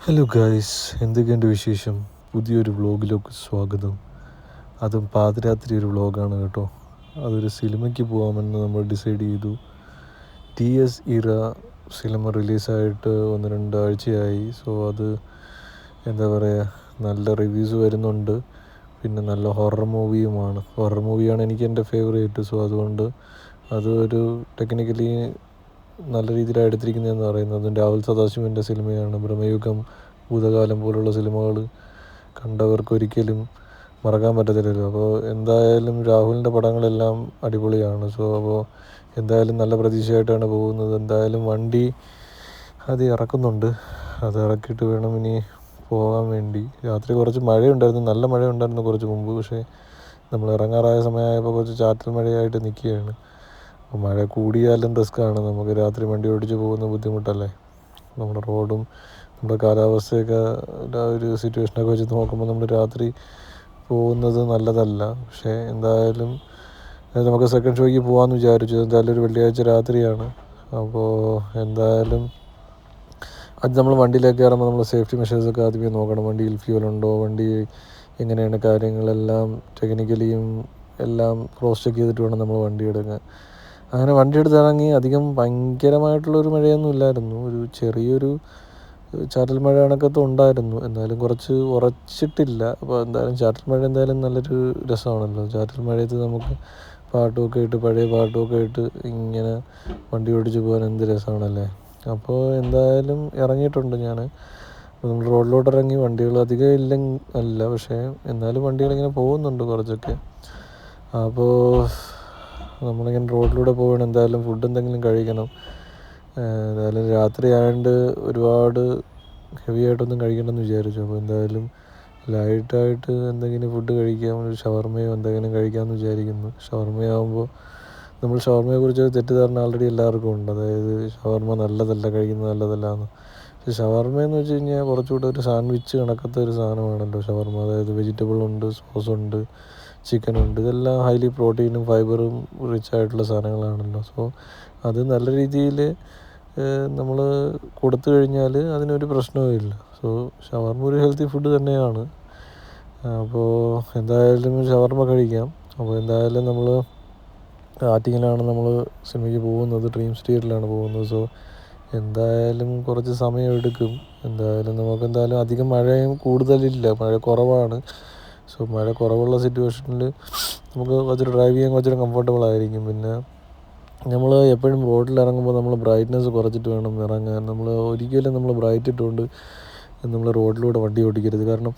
Hello guys, എന്തൊക്കെയുണ്ട് വിശേഷം? പുതിയൊരു വ്ളോഗിലേക്ക് സ്വാഗതം. അതും പാതിരാത്രി ഒരു വ്ളോഗാണ് കേട്ടോ. അതൊരു സിനിമയ്ക്ക് പോകാമെന്ന് നമ്മൾ ഡിസൈഡ് ചെയ്തു. ടി എസ് ഇറ സിനിമ റിലീസായിട്ട് 1-2 ആഴ്ചയായി. സോ അത് എന്താ പറയുക, നല്ല റിവ്യൂസ് വരുന്നുണ്ട്. പിന്നെ നല്ല ഹൊറർ മൂവിയാണ് എനിക്ക് എൻ്റെ ഫേവറേറ്റ്. സോ അതുകൊണ്ട് അത് ഒരു ടെക്നിക്കലി നല്ല രീതിയിലാണ് എടുത്തിരിക്കുന്നതെന്ന് പറയുന്നത്. രാഹുൽ സദാശിവൻ്റെ സിനിമയാണ്. ബ്രഹ്മയുഗം, ഭൂതകാലം പോലുള്ള സിനിമകൾ കണ്ടവർക്കൊരിക്കലും മറക്കാൻ പറ്റത്തില്ലല്ലോ. അപ്പോൾ എന്തായാലും രാഹുലിൻ്റെ പടങ്ങളെല്ലാം അടിപൊളിയാണ്. സോ അപ്പോൾ എന്തായാലും നല്ല പ്രതീക്ഷയായിട്ടാണ് പോകുന്നത്. എന്തായാലും വണ്ടി അത് ഇറക്കുന്നുണ്ട്. അത് ഇറക്കിയിട്ട് വേണം ഇനി പോകാൻ വേണ്ടി. രാത്രി കുറച്ച് മഴയുണ്ടായിരുന്നു, നല്ല മഴയുണ്ടായിരുന്നു കുറച്ച് മുമ്പ്. പക്ഷേ നമ്മൾ ഇറങ്ങാറായ സമയമായപ്പോൾ കുറച്ച് ചാറ്റൽ മഴയായിട്ട് നിൽക്കുകയാണ്. അപ്പോൾ മഴ കൂടിയാലും റിസ്ക്കാണ്. നമുക്ക് രാത്രി വണ്ടി ഓടിച്ച് പോകുന്ന ബുദ്ധിമുട്ടല്ലേ. നമ്മുടെ റോഡും നമ്മുടെ കാലാവസ്ഥയൊക്കെ ഒരു സിറ്റുവേഷനൊക്കെ വെച്ച് നോക്കുമ്പോൾ നമ്മൾ രാത്രി പോകുന്നത് നല്ലതല്ല. പക്ഷേ എന്തായാലും നമുക്ക് സെക്കൻഡ് ഷോയ്ക്ക് പോകാമെന്ന് വിചാരിച്ചു. എന്തായാലും ഒരു വെള്ളിയാഴ്ച രാത്രിയാണ്. അപ്പോൾ എന്തായാലും അത് നമ്മൾ വണ്ടിയിലേക്ക് കയറുമ്പോൾ നമ്മൾ സേഫ്റ്റി മെഷേഴ്സൊക്കെ ആദ്യമേ നോക്കണം. വണ്ടിയിൽ ഫ്യൂലുണ്ടോ, വണ്ടി എങ്ങനെയാണ്, കാര്യങ്ങളെല്ലാം ടെക്നിക്കലിയും എല്ലാം ക്രോസ് ചെക്ക് ചെയ്തിട്ട് വേണം നമ്മൾ വണ്ടി എടുക്കാൻ. അങ്ങനെ വണ്ടി എടുത്ത് ഇറങ്ങി. അധികം ഭയങ്കരമായിട്ടുള്ളൊരു മഴയൊന്നും ഇല്ലായിരുന്നു. ഒരു ചെറിയൊരു ചാറ്റൽ മഴ കണക്കത്ത് ഉണ്ടായിരുന്നു, എന്നാലും കുറച്ച് ഉറച്ചിട്ടില്ല. അപ്പോൾ എന്തായാലും ചാറ്റൽ മഴ എന്തായാലും നല്ലൊരു രസമാണല്ലോ. ചാറ്റൽ മഴയത്ത് നമുക്ക് പാട്ടുമൊക്കെ ഇട്ട്, പഴയ പാട്ടുമൊക്കെ ഇട്ട് ഇങ്ങനെ വണ്ടി ഓടിച്ച് പോകാൻ എന്ത് രസമാണല്ലേ. അപ്പോൾ എന്തായാലും ഇറങ്ങിയിട്ടുണ്ട് ഞാൻ. അപ്പോൾ നമ്മൾ റോഡിലോട്ട് ഇറങ്ങി. വണ്ടികൾ അധികം അല്ല, പക്ഷേ എന്നാലും വണ്ടികളിങ്ങനെ പോകുന്നുണ്ട് കുറച്ചൊക്കെ. അപ്പോൾ നമ്മളിങ്ങനെ റോഡിലൂടെ പോവുകയാണ്. എന്തായാലും ഫുഡ് എന്തെങ്കിലും കഴിക്കണം. എന്തായാലും രാത്രി ആയതുകൊണ്ട് ഒരുപാട് ഹെവി ആയിട്ടൊന്നും കഴിക്കണമെന്ന് വിചാരിച്ചു. അപ്പോൾ എന്തായാലും ലൈറ്റായിട്ട് എന്തെങ്കിലും ഫുഡ് കഴിക്കാം. ഒരു ഷവർമയോ എന്തെങ്കിലും കഴിക്കാമെന്ന് വിചാരിക്കുന്നു. ഷവർമയാകുമ്പോൾ നമ്മൾ ഷവർമയെക്കുറിച്ച് തെറ്റിദ്ധാരണ ആൾറെഡി എല്ലാവർക്കും ഉണ്ട്. അതായത് ഷവർമ നല്ലതല്ല, കഴിക്കുന്നത് നല്ലതല്ല എന്ന്. പക്ഷേ ഷവർമ എന്ന് വെച്ച് കഴിഞ്ഞാൽ കുറച്ചുകൂടെ ഒരു സാൻഡ്വിച്ച് കണക്കത്തെ ഒരു സാധനമാണല്ലോ ഷവർമ. അതായത് വെജിറ്റബിളുണ്ട്, സോസുണ്ട്, ചിക്കനുണ്ട്. ഇതെല്ലാം ഹൈലി പ്രോട്ടീനും ഫൈബറും റിച്ച് ആയിട്ടുള്ള സാധനങ്ങളാണല്ലോ. സോ അത് നല്ല രീതിയിൽ നമ്മൾ കൊടുത്തു കഴിഞ്ഞാൽ അതിനൊരു പ്രശ്നവുമില്ല. സോ ഷവർമ ഒരു ഹെൽത്തി ഫുഡ് തന്നെയാണ്. അപ്പോൾ എന്തായാലും ഷവർമ കഴിക്കാം. അപ്പോൾ എന്തായാലും നമ്മൾ ആറ്റിങ്ങിലാണ് നമ്മൾ സിനിമയ്ക്ക് പോകുന്നത്. ഡ്രീം സ്ട്രീറ്റിലാണ് പോകുന്നത്. സോ എന്തായാലും കുറച്ച് സമയം എടുക്കും. എന്തായാലും നമുക്കെന്തായാലും അധികം മഴയും കൂടുതലില്ല, മഴ കുറവാണ്. സോ മഴ കുറവുള്ള സിറ്റുവേഷനിൽ നമുക്ക് കുറച്ച് ഡ്രൈവ് ചെയ്യാൻ കുറച്ചൊരു കംഫർട്ടബിൾ ആയിരിക്കും. പിന്നെ നമ്മൾ എപ്പോഴും റോഡിൽ ഇറങ്ങുമ്പോൾ നമ്മൾ ബ്രൈറ്റ്നസ് കുറച്ചിട്ട് വേണം ഇറങ്ങാൻ. നമ്മൾ ഒരിക്കലും നമ്മൾ ബ്രൈറ്റ് ഇട്ടുകൊണ്ട് നമ്മൾ റോഡിലൂടെ വണ്ടി ഓടിക്കരുത്. കാരണം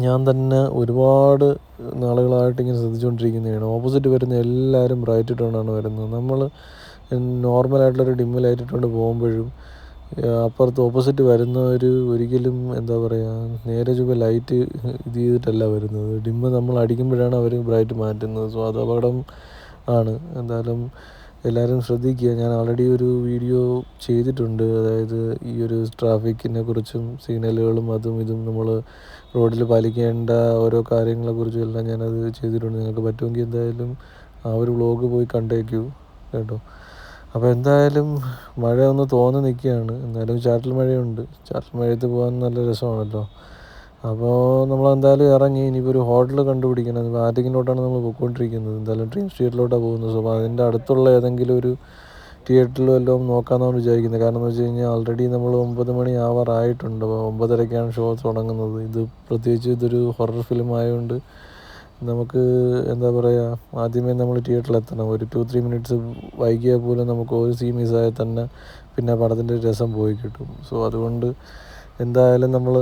ഞാൻ തന്നെ ഒരുപാട് നാളുകളായിട്ട് ഇങ്ങനെ ശ്രദ്ധിച്ചുകൊണ്ടിരിക്കുന്നതാണ്. ഓപ്പോസിറ്റ് വരുന്ന എല്ലാവരും ബ്രൈറ്റ് ഇട്ടുകൊണ്ടാണ് വരുന്നത്. നമ്മൾ നോർമലായിട്ടുള്ളൊരു ഡിമ്മ് ലൈറ്റ് ഇട്ടുകൊണ്ട് പോകുമ്പോഴും അപ്പുറത്ത് ഓപ്പോസിറ്റ് വരുന്നവർ ഒരിക്കലും എന്താ പറയുക, നേരെ ചുവ ലൈറ്റ് ഇത് ചെയ്തിട്ടല്ല വരുന്നത്. ഡിമ്മ് നമ്മൾ അടിക്കുമ്പോഴാണ് അവർ ബ്രൈറ്റ് മാറ്റുന്നത്. സോ അത് അപകടം ആണ്. എന്തായാലും എല്ലാവരും ശ്രദ്ധിക്കുക. ഞാൻ ആൾറെഡി ഒരു വീഡിയോ ചെയ്തിട്ടുണ്ട്. അതായത് ഈ ഒരു ട്രാഫിക്കിനെ കുറിച്ചും സിഗ്നലുകളും അതും ഇതും നമ്മൾ റോഡിൽ പാലിക്കേണ്ട ഓരോ കാര്യങ്ങളെക്കുറിച്ചും എല്ലാം ഞാനത് ചെയ്തിട്ടുണ്ട്. നിങ്ങൾക്ക് പറ്റുമെങ്കിൽ എന്തായാലും ആ ഒരു വ്ളോഗ് പോയി കണ്ടേക്കൂ കേട്ടോ. അപ്പോൾ എന്തായാലും മഴ ഒന്ന് തോന്നി നിൽക്കുകയാണ്. എന്നാലും ചാറ്റൽ മഴയുണ്ട്. ചാറ്റൽ മഴയത്ത് പോകാൻ നല്ല രസമാണല്ലോ. അപ്പോൾ നമ്മളെന്തായാലും ഇറങ്ങി. ഇനിയിപ്പോൾ ഒരു ഹോട്ടൽ കണ്ടുപിടിക്കണം. ആറ്റിങ്ങിലോട്ടാണ് നമ്മൾ പോയിക്കൊണ്ടിരിക്കുന്നത്. എന്തായാലും ഡ്രീം സ്ട്രീറ്റിലോട്ടാണ് പോകുന്നത്. സോ അതിൻ്റെ അടുത്തുള്ള ഏതെങ്കിലും ഒരു തിയേറ്ററിൽ വല്ലതും നോക്കാമെന്നാണ് വിചാരിക്കുന്നത്. കാരണം എന്ന് വെച്ച് കഴിഞ്ഞാൽ ആൾറെഡി നമ്മൾ 9 മണി ആവാറായിട്ടുണ്ട്. അപ്പോൾ 9:30ക്കാണ് ഷോ തുടങ്ങുന്നത്. ഇത് പ്രത്യേകിച്ച് ഇതൊരു ഹൊറർ ഫിലിം ആയതുകൊണ്ട് നമുക്ക് എന്താ പറയുക, ആദ്യമേ നമ്മൾ തിയേറ്ററിൽ എത്തണം. ഒരു 2-3 മിനിറ്റ്സ് വൈകിയാൽ പോലും നമുക്ക് ഒരു സീൻ മിസ്സായാൽ തന്നെ പിന്നെ പടത്തിൻ്റെ രസം പോയി കിട്ടും. സോ അതുകൊണ്ട് എന്തായാലും നമ്മൾ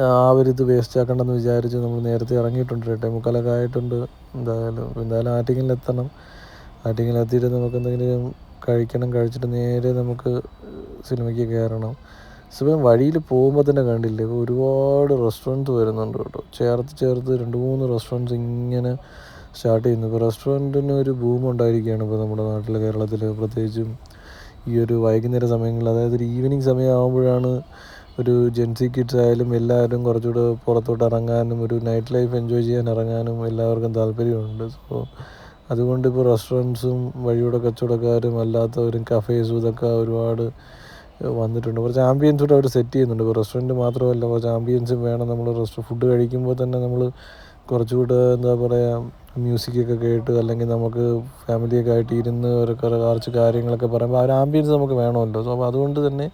ആ ഒരു ഇത് വേസ്റ്റ് ആക്കണ്ടെന്ന് വിചാരിച്ച് നമ്മൾ നേരത്തെ ഇറങ്ങിയിട്ടുണ്ട്. 8:45 ആയിട്ടുണ്ട്. എന്തായാലും ആറ്റിങ്ങിലെത്തണം. ആറ്റിങ്ങിലെത്തിയിട്ട് നമുക്ക് എന്തെങ്കിലും കഴിക്കണം. കഴിച്ചിട്ട് നേരെ നമുക്ക് സിനിമയ്ക്ക് കയറണം. സിനിമ വഴിയിൽ പോകുമ്പോൾ തന്നെ കണ്ടില്ലേ, ഒരുപാട് റെസ്റ്റോറൻറ്റ്സ് വരുന്നുണ്ട് കേട്ടോ. ചേർത്ത് 2-3 റെസ്റ്റോറൻറ്റ്സ് ഇങ്ങനെ സ്റ്റാർട്ട് ചെയ്യുന്നു. ഇപ്പോൾ റെസ്റ്റോറൻറ്റിന് ഒരു ബൂം ഉണ്ടായിരിക്കുകയാണ് ഇപ്പോൾ നമ്മുടെ നാട്ടിൽ, കേരളത്തിൽ. പ്രത്യേകിച്ചും ഈ ഒരു വൈകുന്നേര സമയങ്ങളിൽ, അതായത് ഒരു ഈവനിങ് സമയമാകുമ്പോഴാണ് ഒരു ജെൻസി കിഡ്സ് ആയാലും എല്ലാവരും കുറച്ചുകൂടെ പുറത്തോട്ട് ഇറങ്ങാനും ഒരു നൈറ്റ് ലൈഫ് എൻജോയ് ചെയ്യാൻ ഇറങ്ങാനും എല്ലാവർക്കും താല്പര്യമുണ്ട്. സോ അതുകൊണ്ട് ഇപ്പോൾ റെസ്റ്റോറൻറ്റ്സും വഴിയുടെ കച്ചവടക്കാരും അല്ലാത്തവരും കഫേസും ഇതൊക്കെ ഒരുപാട് വന്നിട്ടുണ്ട്. കുറച്ച് ആംബിയൻസ് കൂടെ അവർ സെറ്റ് ചെയ്യുന്നുണ്ട്. ഇപ്പോൾ റെസ്റ്റോറൻറ്റ് മാത്രമല്ല, കുറച്ച് ആംബിയൻസും വേണം. നമ്മൾ ഫുഡ് കഴിക്കുമ്പോൾ തന്നെ നമ്മൾ കുറച്ചുകൂടെ എന്താ പറയുക, മ്യൂസിക്കൊക്കെ കേട്ട്, അല്ലെങ്കിൽ നമുക്ക് ഫാമിലിയൊക്കെ ആയിട്ട് ഇരുന്ന് കുറച്ച് കാര്യങ്ങളൊക്കെ പറയുമ്പോൾ ആ ഒരു ആംബിയൻസ് നമുക്ക് വേണമല്ലോ. സോ അപ്പോൾ അതുകൊണ്ട് തന്നെ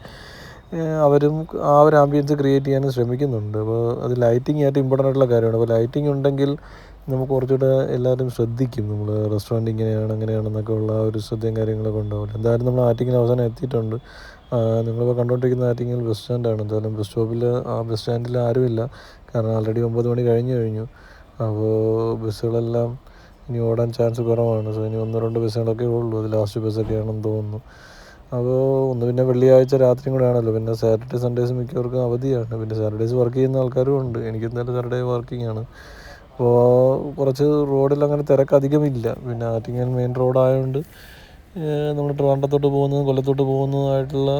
അവരും ആ ഒരു ആംബിയൻസ് ക്രിയേറ്റ് ചെയ്യാനും ശ്രമിക്കുന്നുണ്ട്. അപ്പോൾ അത് ലൈറ്റിംഗ് ആയിട്ട് ഇമ്പോർട്ടൻ്റ് ആയിട്ടുള്ള കാര്യമാണ്. അപ്പോൾ ലൈറ്റിംഗ് ഉണ്ടെങ്കിൽ നമുക്ക് കുറച്ചുകൂടെ എല്ലാവരും ശ്രദ്ധിക്കും. നമ്മൾ റെസ്റ്റോറൻറ്റ് ഇങ്ങനെയാണ് അങ്ങനെയാണെന്നൊക്കെ ഉള്ള ഒരു ശ്രദ്ധയും കാര്യങ്ങളൊക്കെ ഉണ്ടാവില്ല. എന്തായാലും നമ്മൾ ആറ്റിങ്ങൽ അവസാനം എത്തിയിട്ടുണ്ട്. നിങ്ങളിപ്പോൾ കണ്ടുകൊണ്ടിരിക്കുന്ന ആറ്റിങ്ങൽ ബസ് സ്റ്റാൻഡാണ്. എന്തായാലും ബസ് സ്റ്റാൻഡിൽ ആരുമില്ല, കാരണം ആൾറെഡി 9 മണി കഴിഞ്ഞു. അപ്പോൾ ബസ്സുകളെല്ലാം ഇനി ഓടാൻ ചാൻസ് കുറവാണ്. സോ ഇനി 1-2 ബസ്സുകളൊക്കെ ഉള്ളൂ. അത് ലാസ്റ്റ് ബസ്സൊക്കെ ആണെന്ന് തോന്നുന്നു. അപ്പോൾ പിന്നെ വെള്ളിയാഴ്ച രാത്രിയും കൂടെ ആണല്ലോ. പിന്നെ സാറ്റർഡേ സൺഡേസ് മിക്കവർക്കും അവധിയാണ്. പിന്നെ സാറ്റർഡേസ് വർക്ക് ചെയ്യുന്ന ആൾക്കാരും ഉണ്ട്. എനിക്ക് എന്തായാലും സാറ്റർഡേ വർക്കിംഗ് ആണ്. അപ്പോൾ കുറച്ച് റോഡിൽ അങ്ങനെ തിരക്ക് അധികമില്ല. പിന്നെ ആറ്റിങ്ങൽ മെയിൻ റോഡായതുകൊണ്ട് നമ്മൾ ട്രിവാൻഡ്രത്തോട്ട് പോകുന്നതും കൊല്ലത്തോട്ട് പോകുന്നതുമായിട്ടുള്ള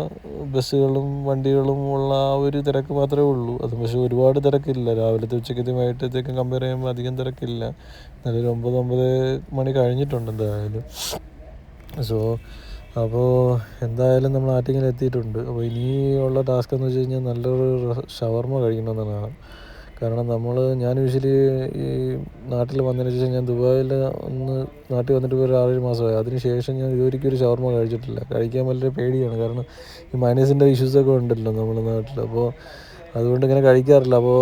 ബസ്സുകളും വണ്ടികളും ഉള്ള ആ ഒരു തിരക്ക് മാത്രമേ ഉള്ളൂ. അത് പക്ഷേ ഒരുപാട് തിരക്കില്ല. രാവിലത്തെ ഉച്ചക്കത്തെയും വൈകിട്ടത്തേക്കും കമ്പയർ ചെയ്യുമ്പോൾ അധികം തിരക്കില്ല. നല്ലൊരു 9 മണി കഴിഞ്ഞിട്ടുണ്ട് എന്തായാലും. സോ അപ്പോൾ എന്തായാലും നമ്മൾ ആറ്റിങ്ങൽ എത്തിയിട്ടുണ്ട്. അപ്പോൾ ഇനിയുള്ള ടാസ്ക് എന്ന് വെച്ച് കഴിഞ്ഞാൽ നല്ലൊരു ഷവർമ കഴിക്കണമെന്നാണ്. കാരണം ഞാൻ യൂഷ്വലി ഈ നാട്ടിൽ വന്നതിന് ശേഷം, ഞാൻ ദുബായിൽ നാട്ടിൽ വന്നിട്ട് ഒരു 6-7 മാസമായി. അതിന് ശേഷം ഞാൻ ഇതുവരെയ്ക്കും ഒരു ഷവർമ കഴിച്ചിട്ടില്ല. കഴിക്കാൻ വളരെ പേടിയാണ്, കാരണം ഈ മൈനസിൻ്റെ ഇഷ്യൂസൊക്കെ ഉണ്ടല്ലോ നമ്മുടെ നാട്ടിൽ. അപ്പോൾ അതുകൊണ്ട് ഇങ്ങനെ കഴിക്കാറില്ല. അപ്പോൾ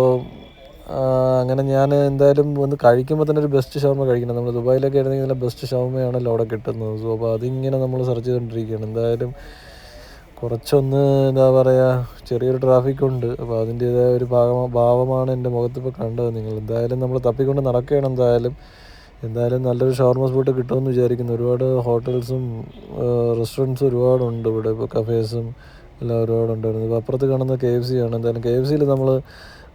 അങ്ങനെ ഞാൻ എന്തായാലും വന്ന് കഴിക്കുമ്പോൾ തന്നെ ഒരു ബെസ്റ്റ് ഷവർമ കഴിക്കണം. നമ്മൾ ദുബായിലൊക്കെ ആയിരുന്നെങ്കിൽ നല്ല ബെസ്റ്റ് ഷവർമയാണല്ലോ അവിടെ കിട്ടുന്നത്. സോ അപ്പോൾ അതിങ്ങനെ നമ്മൾ സെർച്ച് ചെയ്തുകൊണ്ടിരിക്കുകയാണ്. എന്തായാലും കുറച്ചൊന്ന് എന്താ പറയുക, ചെറിയൊരു ട്രാഫിക്കുണ്ട്. അപ്പോൾ അതിൻ്റേതായ ഒരു ഭാവമാണ് എൻ്റെ മുഖത്തിപ്പോൾ കണ്ടത് നിങ്ങൾ. എന്തായാലും നമ്മൾ തപ്പിക്കൊണ്ട് നടക്കുകയാണ്. എന്തായാലും നല്ലൊരു ഷവർമ സ്പോട്ട് കിട്ടുമെന്ന് വിചാരിക്കുന്നു. ഒരുപാട് ഹോട്ടൽസും റെസ്റ്റോറൻറ്റ്സും ഒരുപാടുണ്ട് ഇവിടെ. ഇപ്പോൾ കഫേസും എല്ലാം ഒരുപാടുണ്ടായിരുന്നു. ഇപ്പോൾ അപ്പുറത്ത് കാണുന്ന KFC ആണ്. എന്തായാലും KFCയിൽ നമ്മൾ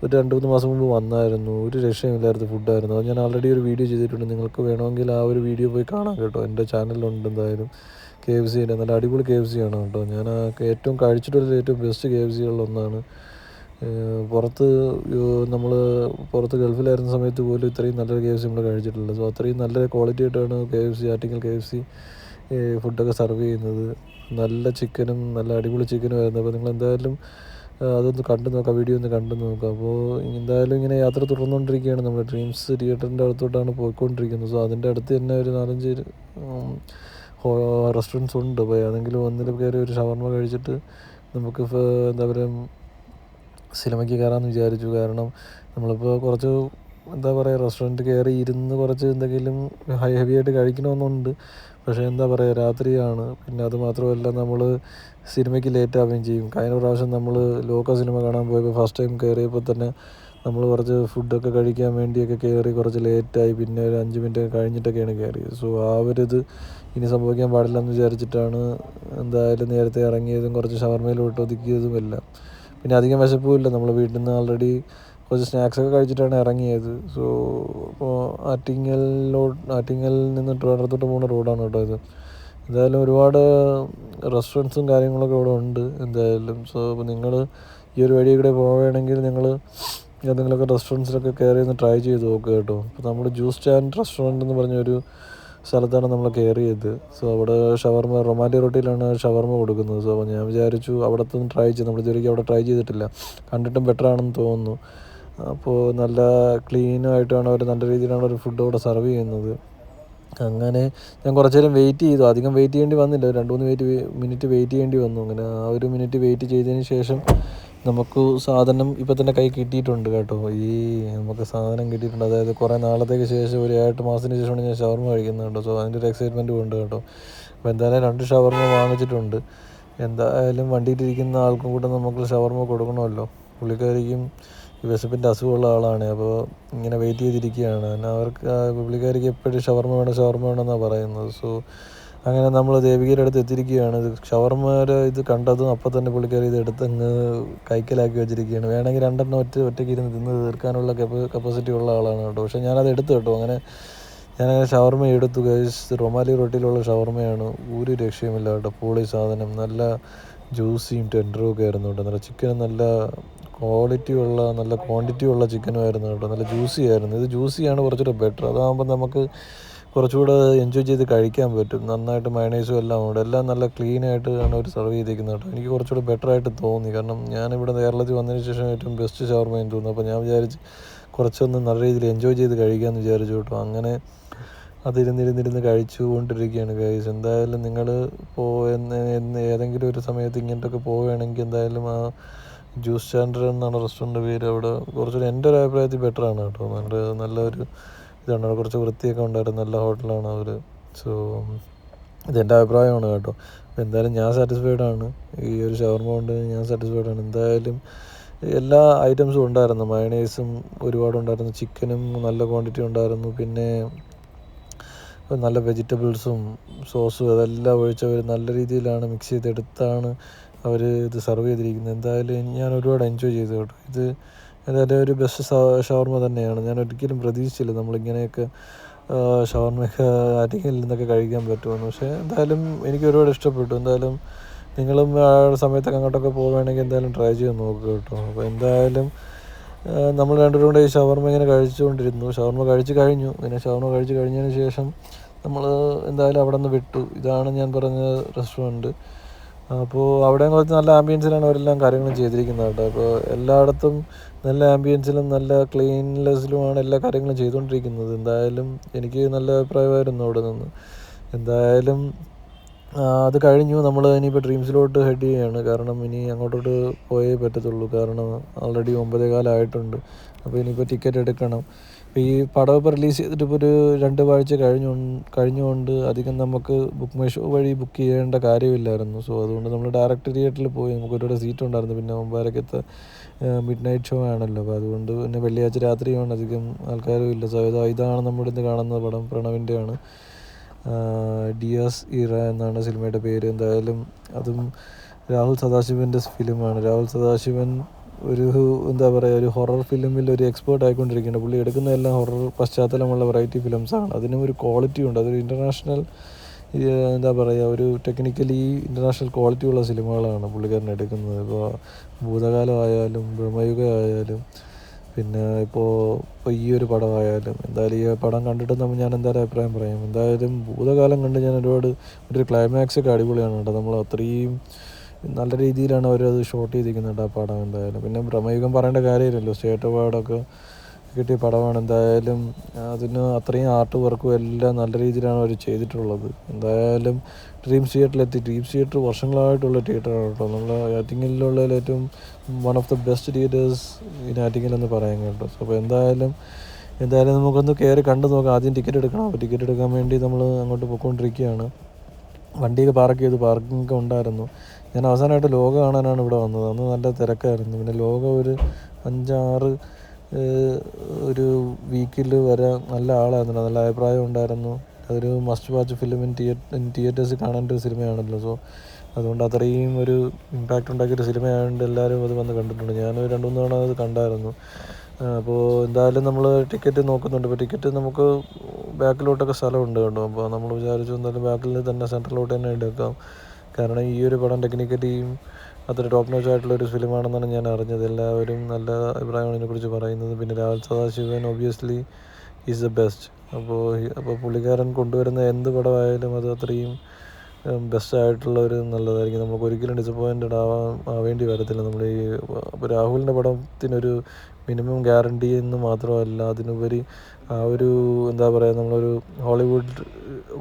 ഒരു 2-3 മാസം മുമ്പ് വന്നായിരുന്നു. ഒരു രക്ഷയുമില്ലായിരുന്നു ഫുഡായിരുന്നു. അത് ഞാൻ ആൾറെഡി ഒരു വീഡിയോ ചെയ്തിട്ടുണ്ട്. നിങ്ങൾക്ക് വേണമെങ്കിൽ ആ ഒരു വീഡിയോ പോയി കാണാം കേട്ടോ. എൻ്റെ ചാനലിലുണ്ട് എന്തായാലും. KFCയുടെ നല്ല അടിപൊളി KFC ആണ് കേട്ടോ. ഞാൻ ഏറ്റവും കഴിച്ചിട്ടുള്ള ഏറ്റവും ബെസ്റ്റ് KFCകളിലൊന്നാണ്. പുറത്ത് ഗൾഫിലായിരുന്ന സമയത്ത് പോലും ഇത്രയും നല്ലൊരു KFC നമ്മൾ കഴിച്ചിട്ടില്ല. സോ അത്രയും നല്ല ക്വാളിറ്റി ആയിട്ടാണ് ആറ്റിങ്ങൽ KFC ഫുഡൊക്കെ സർവ് ചെയ്യുന്നത്. നല്ല ചിക്കനും നല്ല അടിപൊളി ചിക്കനും ആയിരുന്നു. അപ്പോൾ നിങ്ങൾ എന്തായാലും അതൊന്ന് കണ്ടു നോക്കാം, വീഡിയോ ഒന്ന് കണ്ടു നോക്കാം. അപ്പോൾ എന്തായാലും ഇങ്ങനെ യാത്ര തുടർന്നുകൊണ്ടിരിക്കുകയാണ്. നമ്മൾ ഡ്രീംസ് തിയേറ്ററിൻ്റെ അടുത്തോട്ടാണ് പോയിക്കൊണ്ടിരിക്കുന്നത്. സോ അതിൻ്റെ അടുത്ത് തന്നെ ഒരു 4-5 റെസ്റ്റോറൻറ്റ്സ് ഉണ്ട്. അപ്പോൾ ഏതെങ്കിലും ഒന്നിൽ കയറി ഒരു ഷവർമ കഴിച്ചിട്ട് നമുക്ക് എന്താ പറയുക, സിനിമയ്ക്ക് കയറാമെന്ന് വിചാരിച്ചു. കാരണം നമ്മളിപ്പോൾ കുറച്ച് എന്താ പറയുക, റെസ്റ്റോറൻറ്റ് കയറി ഇരുന്ന് കുറച്ച് എന്തെങ്കിലും ഹെവി ആയിട്ട് കഴിക്കണമെന്നുണ്ട്. പക്ഷേ എന്താ പറയുക, രാത്രിയാണ്. പിന്നെ അത് മാത്രമല്ല, നമ്മൾ സിനിമയ്ക്ക് ലേറ്റ് ആവുകയും ചെയ്യും. കഴിഞ്ഞ പ്രാവശ്യം നമ്മൾ ലോക സിനിമ കാണാൻ പോയപ്പോൾ ഫസ്റ്റ് ടൈം കയറിയപ്പോൾ തന്നെ നമ്മൾ കുറച്ച് ഫുഡൊക്കെ കഴിക്കാൻ വേണ്ടിയൊക്കെ കയറി കുറച്ച് ലേറ്റായി. പിന്നെ ഒരു 5 മിനിറ്റ് കഴിഞ്ഞിട്ടൊക്കെയാണ് കയറിയത്. സോ ആ ഒരു ഇനി സംഭവിക്കാൻ പാടില്ലെന്ന് വിചാരിച്ചിട്ടാണ് എന്തായാലും നേരത്തെ ഇറങ്ങിയതും കുറച്ച് ഷവർമയിലോട്ട് ഒതുക്കിയതുമെല്ലാം. പിന്നെ അധികം വിശപ്പുമില്ല. നമ്മൾ വീട്ടിൽ നിന്ന് ആൾറെഡി കുറച്ച് സ്നാക്സൊക്കെ കഴിച്ചിട്ടാണ് ഇറങ്ങിയത്. സോ ഇപ്പോൾ ആറ്റിങ്ങലിൽ നിന്ന് ട്രിവാൻഡ്രത്തോട്ട് പോകുന്ന റോഡാണ് കേട്ടോ ഇത്. എന്തായാലും ഒരുപാട് റെസ്റ്റോറൻറ്റ്സും കാര്യങ്ങളൊക്കെ ഇവിടെ ഉണ്ട് എന്തായാലും. സോ ഇപ്പോൾ നിങ്ങൾ ഈ ഒരു വഴി കൂടെ പോവുകയാണെങ്കിൽ നിങ്ങൾ ഏതെങ്കിലുമൊക്കെ റെസ്റ്റോറൻറ്റ്സിലൊക്കെ കയറി ഒന്ന് ട്രൈ ചെയ്ത് നോക്കുക കേട്ടോ. ഇപ്പോൾ നമ്മൾ ജ്യൂസ് സ്റ്റാൻഡ് റെസ്റ്റോറൻറ്റ് എന്ന് പറഞ്ഞൊരു സ്ഥലത്താണ് നമ്മൾ കയറിയത്. സോ അവിടെ റൊമാൻറ്റി റൊട്ടിയിലാണ് ഷവർമ കൊടുക്കുന്നത്. സോ അപ്പോൾ ഞാൻ വിചാരിച്ചു അവിടുത്തെ ഒന്ന് ട്രൈ ചെയ്ത്, നമ്മൾ ഇതുവരെയ്ക്കും അവിടെ ട്രൈ ചെയ്തിട്ടില്ല. കണ്ടിട്ടും ബെറ്റർ ആണെന്ന് തോന്നുന്നു. അപ്പോൾ നല്ല ക്ലീനായിട്ടാണ് അവർ, നല്ല രീതിയിലാണ് അവർ ഫുഡ് അവിടെ സർവ് ചെയ്യുന്നത്. അങ്ങനെ ഞാൻ കുറച്ച് നേരം വെയിറ്റ് ചെയ്തു. അധികം വെയിറ്റ് ചെയ്യേണ്ടി വന്നില്ല, 2-3 മിനിറ്റ് വെയിറ്റ് ചെയ്യേണ്ടി വന്നു. അങ്ങനെ ആ ഒരു മിനിറ്റ് വെയിറ്റ് ചെയ്തതിന് ശേഷം നമുക്ക് സാധനം ഇപ്പം തന്നെ കൈ കിട്ടിയിട്ടുണ്ട് കേട്ടോ. നമുക്ക് സാധനം കിട്ടിയിട്ടുണ്ട്. അതായത് കുറേ നാളത്തേക്ക് ശേഷം, ഒരു 8 മാസത്തിന് ശേഷമാണ് ഞാൻ ഷവർമ കഴിക്കുന്നത് കേട്ടോ. സോ അതിൻ്റെ ഒരു എക്സൈറ്റ്മെൻറ്റും ഉണ്ട് കേട്ടോ. അപ്പോൾ എന്തായാലും 2 ഷവർമ വാങ്ങിച്ചിട്ടുണ്ട്. എന്തായാലും വണ്ടിയിലിരിക്കുന്ന ആൾക്കും കൂടെ നമുക്ക് ഷവർമ കൊടുക്കണമല്ലോ. പുള്ളിക്കാരിക്കും ഈ വിശപ്പിൻ്റെ അസുഖമുള്ള ആളാണ്. അപ്പോൾ ഇങ്ങനെ വെയിറ്റ് ചെയ്തിരിക്കുകയാണ്. പുള്ളിക്കാരിക്ക് എപ്പോഴും ഷവർമ വേണമെന്നാണ് പറയുന്നത്. സോ അങ്ങനെ നമ്മൾ ദേവികയുടെ അടുത്ത് എത്തിയിരിക്കുകയാണ്. ഷവർമയുടെ ഇത് കണ്ടതും അപ്പോൾ തന്നെ പുള്ളിക്കാരി ഇത് എടുത്തങ്ങ് കൈക്കലാക്കി വെച്ചിരിക്കുകയാണ്. വേണമെങ്കിൽ 2 ഒറ്റയ്ക്ക് ഇരുന്ന് തിന്ന് തീർക്കാനുള്ള കപ്പാസിറ്റി ഉള്ള ആളാണ് കേട്ടോ. പക്ഷേ ഞാനത് എടുത്തു കേട്ടോ. ഞാനങ്ങനെ ഷവർമ എടുത്തു. റൊമാലി റൊട്ടിയിലുള്ള ഷവർമയാണ്. ഒരു രക്ഷയുമില്ല കേട്ടോ. പൊളി സാധനം. നല്ല ജ്യൂസിയും ടെൻഡറും ഒക്കെ ആയിരുന്നു കേട്ടോ. നല്ല ചിക്കനും നല്ല ക്വാണ്ടിറ്റി ഉള്ള ചിക്കനും ആയിരുന്നു കേട്ടോ. നല്ല ജ്യൂസി ആയിരുന്നു. ഇത് ജ്യൂസിയാണ് കുറച്ചുകൂടെ ബെറ്റർ. അതാകുമ്പോൾ നമുക്ക് കുറച്ചുകൂടെ എൻജോയ് ചെയ്ത് കഴിക്കാൻ പറ്റും. നന്നായിട്ട് മയണൈസും എല്ലാം ഉണ്ട്. എല്ലാം നല്ല ക്ലീനായിട്ട് ആണ് അവർ സെർവ് ചെയ്തിരിക്കുന്നത് കേട്ടോ. എനിക്ക് കുറച്ചുകൂടെ ബെറ്ററായിട്ട് തോന്നി. കാരണം ഞാനിവിടെ കേരളത്തിൽ വന്നതിന് ശേഷം ഏറ്റവും ബെസ്റ്റ് ഷവർമയെന്ന് തോന്നുന്നു. അപ്പോൾ ഞാൻ വിചാരിച്ച് കുറച്ചൊന്ന് നല്ല രീതിയിൽ എൻജോയ് ചെയ്ത് കഴിക്കാമെന്ന് വിചാരിച്ചു കേട്ടോ. അങ്ങനെ അതിരുന്നിരുന്നിരുന്ന് കഴിച്ചു കൊണ്ടിരിക്കുകയാണ് ഗൈസ്. എന്തായാലും നിങ്ങൾ ഏതെങ്കിലും ഒരു സമയത്ത് ഇങ്ങോട്ടൊക്കെ പോവുകയാണെങ്കിൽ എന്തായാലും ആ ജ്യൂസ് സ്റ്റാൻഡർ എന്നാണ് റെസ്റ്റോറൻറ്റ് പേര്. അവിടെ കുറച്ചുകൂടി എൻ്റെ ഒരു അഭിപ്രായത്തിൽ ബെറ്ററാണ് കേട്ടോ. നല്ലൊരു ഇതാണ്. കുറച്ച് വൃത്തിയൊക്കെ ഉണ്ടായിരുന്നു. നല്ല ഹോട്ടലാണ് അവർ. സോ ഇതെൻ്റെ അഭിപ്രായമാണ് കേട്ടോ. അപ്പോൾ എന്തായാലും ഞാൻ സാറ്റിസ്ഫൈഡ് ആണ്. ഈ ഒരു ഷവർമ കൊണ്ട് ഞാൻ സാറ്റിസ്ഫൈഡ് ആണ്. എന്തായാലും എല്ലാ ഐറ്റംസും ഉണ്ടായിരുന്നു. മയണൈസും ഒരുപാടുണ്ടായിരുന്നു. ചിക്കനും നല്ല ക്വാണ്ടിറ്റി ഉണ്ടായിരുന്നു. പിന്നെ നല്ല വെജിറ്റബിൾസും സോസും അതെല്ലാം ഒഴിച്ചവർ നല്ല രീതിയിലാണ് മിക്സ് ചെയ്തെടുത്താണ് അവർ ഇത് സെർവ് ചെയ്തിരിക്കുന്നത്. എന്തായാലും ഞാൻ ഒരുപാട് എൻജോയ് ചെയ്തു കേട്ടോ. ഇത് എന്തായാലും ഒരു ബെസ്റ്റ് ഷവർമ തന്നെയാണ്. ഞാൻ ഒരിക്കലും പ്രതീക്ഷിച്ചില്ല നമ്മളിങ്ങനെയൊക്കെ ഷവർമയൊക്കെ ആറ്റിങ്ങലിൽ നിന്നൊക്കെ കഴിക്കാൻ പറ്റുമെന്ന്. പക്ഷേ എന്തായാലും എനിക്ക് ഒരുപാട് ഇഷ്ടപ്പെട്ടു. എന്തായാലും നിങ്ങളും ആ സമയത്തൊക്കെ അങ്ങോട്ടൊക്കെ പോവുകയാണെങ്കിൽ എന്തായാലും ട്രൈ ചെയ്ത് നോക്കുക കേട്ടോ. അപ്പോൾ എന്തായാലും നമ്മൾ രണ്ടുപേരും കൂടെ ഈ ഷവർമ ഇങ്ങനെ കഴിച്ചുകൊണ്ടിരുന്നു. ഷവർമ കഴിച്ച് കഴിഞ്ഞു. പിന്നെ ഷവർമ കഴിച്ച് കഴിഞ്ഞതിന് ശേഷം നമ്മൾ എന്തായാലും അവിടെ നിന്ന് വിട്ടു. ഇതാണ് ഞാൻ പറഞ്ഞ റെസ്റ്റോറൻറ്റ്. അപ്പോൾ അവിടെ കുറച്ച് നല്ല ആംബിയൻസിലാണ് അവരെല്ലാം കാര്യങ്ങളും ചെയ്തിരിക്കുന്നത് കേട്ടോ. അപ്പോൾ എല്ലായിടത്തും നല്ല ആംബിയൻസിലും നല്ല ക്ലീൻനെസ്സിലുമാണ് എല്ലാ കാര്യങ്ങളും ചെയ്തുകൊണ്ടിരിക്കുന്നത്. എന്തായാലും എനിക്ക് നല്ല അഭിപ്രായമായിരുന്നു അവിടെ നിന്ന്. എന്തായാലും അത് കഴിഞ്ഞു. നമ്മൾ ഇനിയിപ്പോൾ ഡ്രീംസിലോട്ട് ഹെഡ് ചെയ്യുകയാണ്. കാരണം ഇനി അങ്ങോട്ടോട്ട് പോയേ പറ്റത്തുള്ളൂ. കാരണം ഓൾറെഡി 9:15 ആയിട്ടുണ്ട്. അപ്പോൾ ഇനിയിപ്പോൾ ടിക്കറ്റ് എടുക്കണം. അപ്പോൾ ഈ പടം ഇപ്പോൾ റിലീസ് ചെയ്തിട്ട് ഇപ്പോൾ ഒരു 2 ആഴ്ച കഴിഞ്ഞുകൊണ്ട് അധികം നമുക്ക് ബുക്ക് മൈ ഷോ വഴി ബുക്ക് ചെയ്യേണ്ട കാര്യമില്ലായിരുന്നു. സോ അതുകൊണ്ട് നമ്മൾ ഡയറക്റ്റ് തിയേറ്ററിൽ പോയി. നമുക്ക് ഒരുപാട് സീറ്റ് ഉണ്ടായിരുന്നു. പിന്നെ 9:30 മിഡ് നൈറ്റ് ഷോ ആണല്ലോ. അപ്പോൾ അതുകൊണ്ട് പിന്നെ വെള്ളിയാഴ്ച രാത്രിയാണ്. അധികം ആൾക്കാരും ഇല്ല. സോ ഇതാണ് നമ്മളിന്ന് കാണുന്ന പടം. പ്രണവിൻ്റെയാണ്. ഡിയാസ് ഇറ എന്നാണ് സിനിമയുടെ പേര്. എന്തായാലും അതും രാഹുൽ സദാശിവൻ്റെ ഫിലിമാണ്. രാഹുൽ സദാശിവൻ ഒരു എന്താ പറയുക, ഒരു ഹൊറർ ഫിലിമിൽ ഒരു എക്സ്പേർട്ട് ആയിക്കൊണ്ടിരിക്കുകയാണ്. പുള്ളി എടുക്കുന്നതെല്ലാം ഹൊറർ പശ്ചാത്തലമുള്ള വെറൈറ്റി ഫിലിംസാണ്. അതിനും ഒരു ക്വാളിറ്റി ഉണ്ട്. അതൊരു ഇൻ്റർനാഷണൽ എന്താ പറയുക, ഒരു ടെക്നിക്കലി ഇൻ്റർനാഷണൽ ക്വാളിറ്റിയുള്ള സിനിമകളാണ് പുള്ളിക്കാരൻ എടുക്കുന്നത്. ഇപ്പോൾ ഭൂതകാലമായാലും ബ്രഹ്മയുഗമായാലും പിന്നെ ഇപ്പോൾ ഈ ഒരു പടമായാലും എന്തായാലും ഈ പടം കണ്ടിട്ട് ഞാൻ എന്തായാലും അഭിപ്രായം പറയാം. എന്തായാലും ഭൂതകാലം കണ്ട് ഞാൻ ഒരു ക്ലൈമാക്സൊക്കെ അടിപൊളിയാണ് കേട്ടോ. നമ്മൾ അത്രയും നല്ല രീതിയിലാണ് അവരത് ഷോട്ട് ചെയ്തിരിക്കുന്നത് ആ പടം. എന്തായാലും പിന്നെ ബ്രഹ്മയുഗം പറയേണ്ട കാര്യമില്ലല്ലോ. സ്റ്റേറ്റ് അവാർഡൊക്കെ കിട്ടിയ പടമാണ്. എന്തായാലും അതിന് അത്രയും ആർട്ട് വർക്കും എല്ലാം നല്ല രീതിയിലാണ് അവർ ചെയ്തിട്ടുള്ളത്. എന്തായാലും ഡ്രീംസ് തിയേറ്റർ വർഷങ്ങളായിട്ടുള്ള തിയേറ്ററാണ് കേട്ടോ. നമ്മൾ ആറ്റിങ്ങലിലുള്ള ഏറ്റവും one of the best theatres in Attingal എന്ന് പറയാൻ കേട്ടോ. അപ്പോൾ എന്തായാലും നമുക്കൊന്ന് കയറി കണ്ടു നോക്കാം. ആദ്യം ടിക്കറ്റ് എടുക്കണം. അപ്പോൾ ടിക്കറ്റ് എടുക്കാൻ വേണ്ടി നമ്മൾ അങ്ങോട്ട് പോയിക്കൊണ്ടിരിക്കുകയാണ്. വണ്ടിയൊക്കെ പാർക്കിംഗ് ഉണ്ടായിരുന്നു. ഞാൻ അവസാനമായിട്ട് ലോക കാണാനാണ് ഇവിടെ വന്നത്. അന്ന് നല്ല തിരക്കായിരുന്നു. പിന്നെ ലോക ഒരു 5-6 ഒരു വീക്കിൽ വരെ നല്ല ആളായിരുന്നു. നല്ല അഭിപ്രായം ഉണ്ടായിരുന്നു. അതൊരു must watch film in theatres കാണേണ്ട ഒരു സിനിമയാണല്ലോ. സോ അതുകൊണ്ട് അത്രയും ഒരു ഇമ്പാക്റ്റ് ഉണ്ടാക്കിയൊരു സിനിമയായതുകൊണ്ട് എല്ലാവരും അത് വന്ന് കണ്ടിട്ടുണ്ട്. ഞാൻ 2-3 തവണ അത് കണ്ടായിരുന്നു. അപ്പോൾ എന്തായാലും നമ്മൾ ടിക്കറ്റ് നോക്കുന്നുണ്ട്. ഇപ്പോൾ ടിക്കറ്റ് നമുക്ക് ബാക്കിലോട്ടൊക്കെ സ്ഥലമുണ്ട് കേട്ടോ. അപ്പോൾ നമ്മൾ വിചാരിച്ചു എന്തായാലും ബാക്കിൽ തന്നെ സെൻട്രലോട്ട് തന്നെ എടുക്കാം. കാരണം ഈ ഒരു പടം ടെക്നിക്കലിയും അത്ര ടോപ്പ് നോച്ച് ആയിട്ടുള്ളൊരു ഫിലിമാണെന്നാണ് ഞാൻ അറിഞ്ഞത്. എല്ലാവരും നല്ല അഭിപ്രായമാണ് ഇതിനെക്കുറിച്ച് പറയുന്നത്. പിന്നെ Rahul Sadasivan obviously is the best. അപ്പോൾ പുള്ളിക്കാരൻ കൊണ്ടുവരുന്ന എന്ത് പടമായാലും അത് അത്രയും ബെസ്റ്റായിട്ടുള്ളൊരു നല്ലതായിരിക്കും. നമുക്ക് ഒരിക്കലും ഡിസപ്പോയിൻറ്റഡ് ആവേണ്ടി വരത്തില്ല. അപ്പോൾ രാഹുലിൻ്റെ പടത്തിനൊരു മിനിമം ഗ്യാരണ്ടി എന്ന് മാത്രമല്ല, അതിനുപരി ആ ഒരു എന്താ പറയുക, നമ്മളൊരു ഹോളിവുഡ്,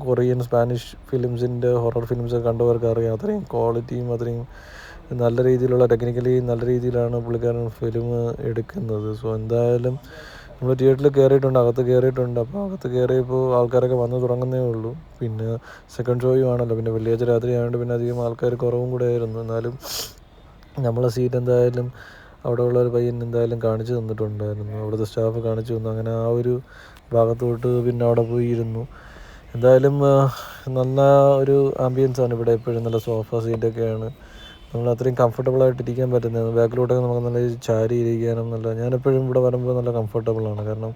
കൊറിയൻ, സ്പാനിഷ് ഫിലിംസിൻ്റെ ഹൊറർ ഫിലിംസൊക്കെ കണ്ടവർക്ക് അറിയാം. അത്രയും ക്വാളിറ്റിയും അത്രയും നല്ല രീതിയിലുള്ള ടെക്നിക്കലി നല്ല രീതിയിലാണ് പുള്ളിക്കാരൻ ഫിലിം എടുക്കുന്നത്. സോ എന്തായാലും നമ്മൾ തിയേറ്ററിൽ കയറിയിട്ടുണ്ട്, അകത്ത് കയറിയിട്ടുണ്ട്. അപ്പോൾ അകത്ത് കയറിയപ്പോൾ ആൾക്കാരൊക്കെ വന്ന് തുടങ്ങുന്നേ ഉള്ളൂ. പിന്നെ സെക്കൻഡ് ഷോയും ആണല്ലോ. പിന്നെ വെള്ളിയാഴ്ച രാത്രി ആയതുകൊണ്ട് പിന്നെ അധികം ആൾക്കാർ കുറവും കൂടെ ആയിരുന്നു. എന്നാലും നമ്മളെ സീറ്റ് എന്തായാലും അവിടെ ഉള്ളൊരു പയ്യൻ എന്തായാലും കാണിച്ചു തന്നിട്ടുണ്ടായിരുന്നു. അവിടുത്തെ സ്റ്റാഫ് കാണിച്ചു തന്നു. അങ്ങനെ ആ ഒരു ഭാഗത്തോട്ട് പിന്നെ അവിടെ പോയി ഇരുന്നു. എന്തായാലും നല്ല ഒരു ആംബിയൻസാണ് ഇവിടെ. എപ്പോഴും നല്ല സോഫ സീറ്റൊക്കെയാണ്. നമ്മൾ അത്രയും കംഫർട്ടബിളായിട്ട് ഇരിക്കാൻ പറ്റുന്നത്. ബാക്കിലോട്ടൊക്കെ നമുക്ക് നല്ല ചാരി ഇരിക്കാനും ഞാനെപ്പോഴും ഇവിടെ വരുമ്പോൾ നല്ല കംഫർട്ടബിളാണ്. കാരണം